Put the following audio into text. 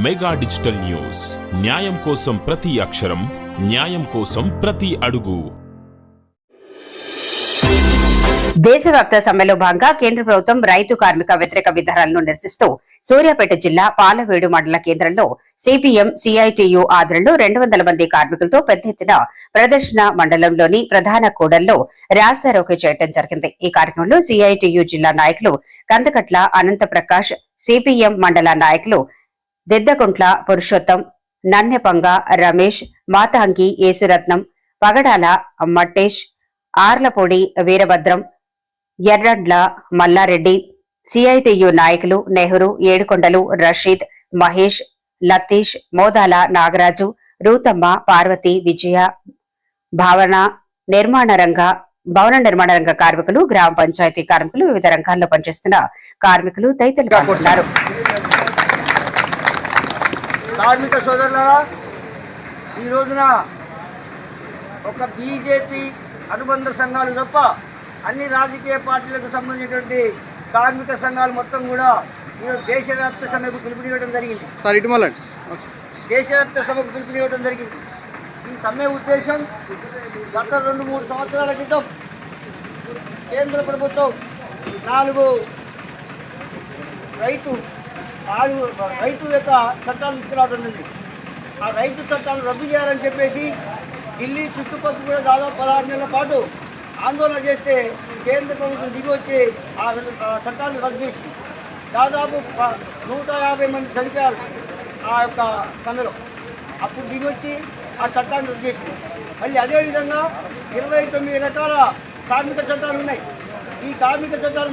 Mega digital news, న్యాయం కోసం ప్రతి అక్షరం, న్యాయం కోసం ప్రతి అడుగు. దేశవ్యాప్త సమ్మెలో భాగంగా కేంద్ర ప్రభుత్వం రైతు కార్మిక వ్యతిరేక విధానాలను నిరసిస్తూ సూర్యాపేట జిల్లా పాలవేడు మండల కేంద్రంలో సిపిఎం సిఐటియు ఆధ్వర్యంలో 200 మంది కార్మికులతో పెద్ద ఎత్తున ప్రదర్శన మండలంలోని ప్రధాన కూడల్లో రాస్తారోకో చేయడం జరిగింది. ఈ కార్యక్రమంలో సిఐటియు జిల్లా నాయకులు కందకట్ల అనంత ప్రకాష్, సిపిఎం మండల నాయకులు దిద్దకుంట్ల పురుషోత్తం, నన్నెపంగ రమేష్, మాతాంగి యేసురత్నం, పగడాల మట్టేష్, ఆర్లపూడి వీరభద్రం, ఎర్రడ్ల మల్లారెడ్డి, సిఐటియు నాయకులు నెహ్రూ, ఏడుకొండలు, రషీద్, మహేష్, లతీష్, మోదాల నాగరాజు, రూతమ్మ, పార్వతి, విజయ, భవన నిర్మాణ రంగ కార్మికులు, గ్రామ పంచాయతీ కార్మికులు, వివిధ రంగాల్లో పనిచేస్తున్న కార్మికులు తదితరులు పాల్గొన్నారు. కార్మిక సోదరులారా, ఈ రోజున ఒక బీజేపీ అనుబంధ సంఘాలు తప్ప అన్ని రాజకీయ పార్టీలకు సంబంధించినటువంటి కార్మిక సంఘాలు మొత్తం కూడా ఈరోజు దేశవ్యాప్త సభకు పిలుపునివ్వడం జరిగింది. దేశవ్యాప్త సభకు పిలుపునివ్వడం జరిగింది. ఈ సమ్మె ఉద్దేశం గత 2-3 సంవత్సరాల క్రితం కేంద్ర ప్రభుత్వం 4 రైతు యొక్క చట్టాలు తీసుకురావడం జరిగింది. ఆ రైతు చట్టాలు రద్దు చేయాలని చెప్పేసి ఢిల్లీ చుట్టుపక్కల కూడా దాదాపు 16 నెలల పాటు ఆందోళన చేస్తే కేంద్ర ప్రభుత్వం దిగి వచ్చి ఆ చట్టాలను రద్దు చేసి దాదాపు 150 మంది చనిపోయారు ఆ యొక్క సమ్మెలో. అప్పుడు దిగి వచ్చి ఆ చట్టాన్ని రద్దు చేసింది. మళ్ళీ అదేవిధంగా 29 రకాల కార్మిక చట్టాలు ఉన్నాయి. ఈ కార్మిక చట్టాలు